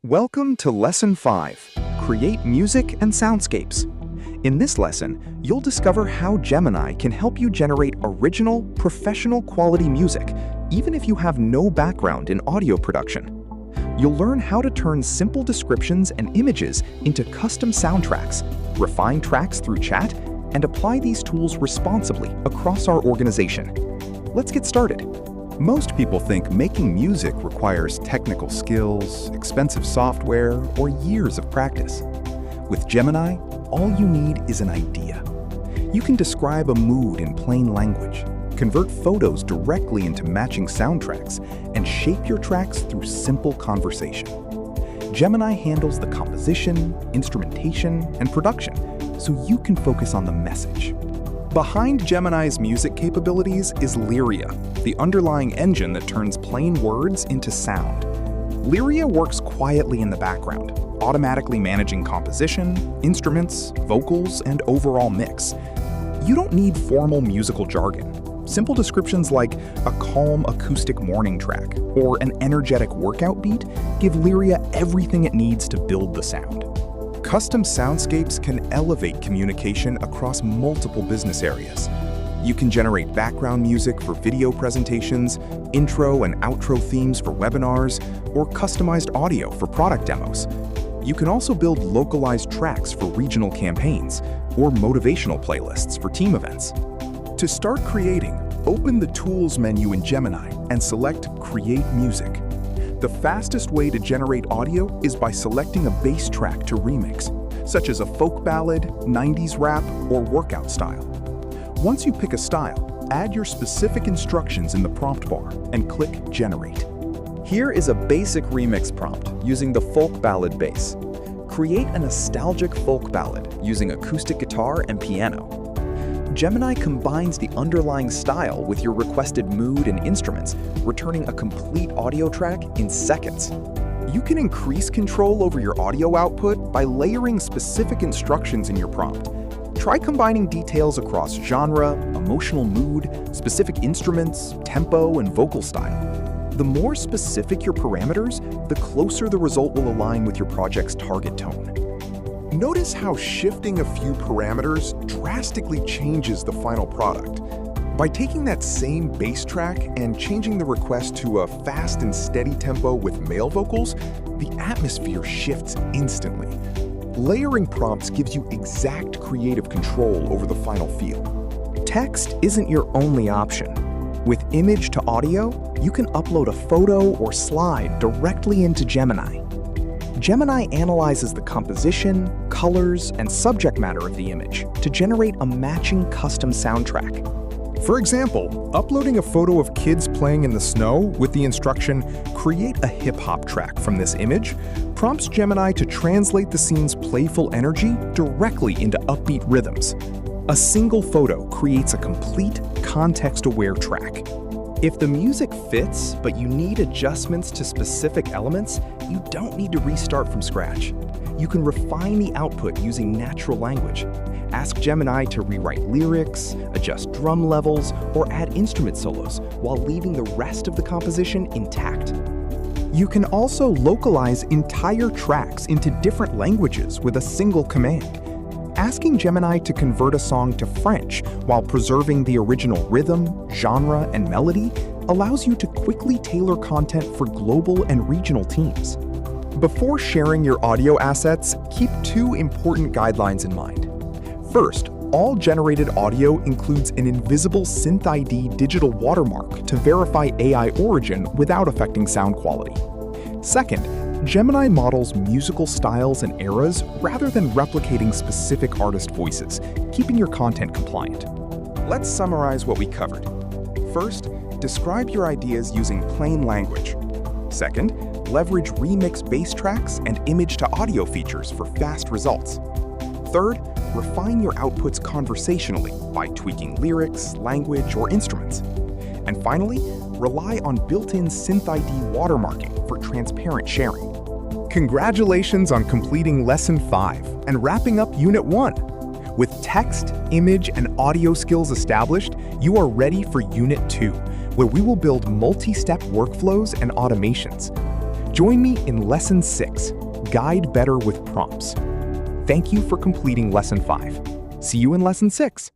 Welcome to Lesson 5, Create Music and Soundscapes. In this lesson, you'll discover how Gemini can help you generate original, professional quality music, even if you have no background in audio production. You'll learn how to turn simple descriptions and images into custom soundtracks, refine tracks through chat, and apply these tools responsibly across our organization. Let's get started. Most people think making music requires technical skills, expensive software, or years of practice. With Gemini, all you need is an idea. You can describe a mood in plain language, convert photos directly into matching soundtracks, and shape your tracks through simple conversation. Gemini handles the composition, instrumentation, and production, so you can focus on the message. Behind Gemini's music capabilities is Lyria, the underlying engine that turns plain words into sound. Lyria works quietly in the background, automatically managing composition, instruments, vocals, and overall mix. You don't need formal musical jargon. Simple descriptions like a calm acoustic morning track or an energetic workout beat give Lyria everything it needs to build the sound. Custom soundscapes can elevate communication across multiple business areas. You can generate background music for video presentations, intro and outro themes for webinars, or customized audio for product demos. You can also build localized tracks for regional campaigns or motivational playlists for team events. To start creating, open the Tools menu in Gemini and select Create Music. The fastest way to generate audio is by selecting a bass track to remix, such as a folk ballad, 90s rap, or workout style. Once you pick a style, add your specific instructions in the prompt bar and click Generate. Here is a basic remix prompt using the folk ballad bass. Create a nostalgic folk ballad using acoustic guitar and piano. Gemini combines the underlying style with your requested mood and instruments, returning a complete audio track in seconds. You can increase control over your audio output by layering specific instructions in your prompt. Try combining details across genre, emotional mood, specific instruments, tempo, and vocal style. The more specific your parameters, the closer the result will align with your project's target tone. Notice how shifting a few parameters drastically changes the final product. By taking that same bass track and changing the request to a fast and steady tempo with male vocals, the atmosphere shifts instantly. Layering prompts gives you exact creative control over the final feel. Text isn't your only option. With image to audio, you can upload a photo or slide directly into Gemini. Gemini analyzes the composition, colors, and subject matter of the image to generate a matching custom soundtrack. For example, uploading a photo of kids playing in the snow with the instruction, "Create a hip-hop track from this image," prompts Gemini to translate the scene's playful energy directly into upbeat rhythms. A single photo creates a complete, context-aware track. If the music fits, but you need adjustments to specific elements, you don't need to restart from scratch. You can refine the output using natural language. Ask Gemini to rewrite lyrics, adjust drum levels, or add instrument solos while leaving the rest of the composition intact. You can also localize entire tracks into different languages with a single command. Asking Gemini to convert a song to French while preserving the original rhythm, genre, and melody allows you to quickly tailor content for global and regional teams. Before sharing your audio assets, keep two important guidelines in mind. First, all generated audio includes an invisible Synth ID digital watermark to verify AI origin without affecting sound quality. Second, Gemini models musical styles and eras rather than replicating specific artist voices, keeping your content compliant. Let's summarize what we covered. First, describe your ideas using plain language. Second, leverage remix bass tracks and image-to-audio features for fast results. Third, refine your outputs conversationally by tweaking lyrics, language, or instruments. And finally, rely on built-in Synth ID watermarking for transparent sharing. Congratulations on completing Lesson 5 and wrapping up Unit 1. With text, image, and audio skills established, you are ready for Unit 2, where we will build multi-step workflows and automations. Join me in Lesson 6, Guide Better with Prompts. Thank you for completing Lesson 5. See you in Lesson 6.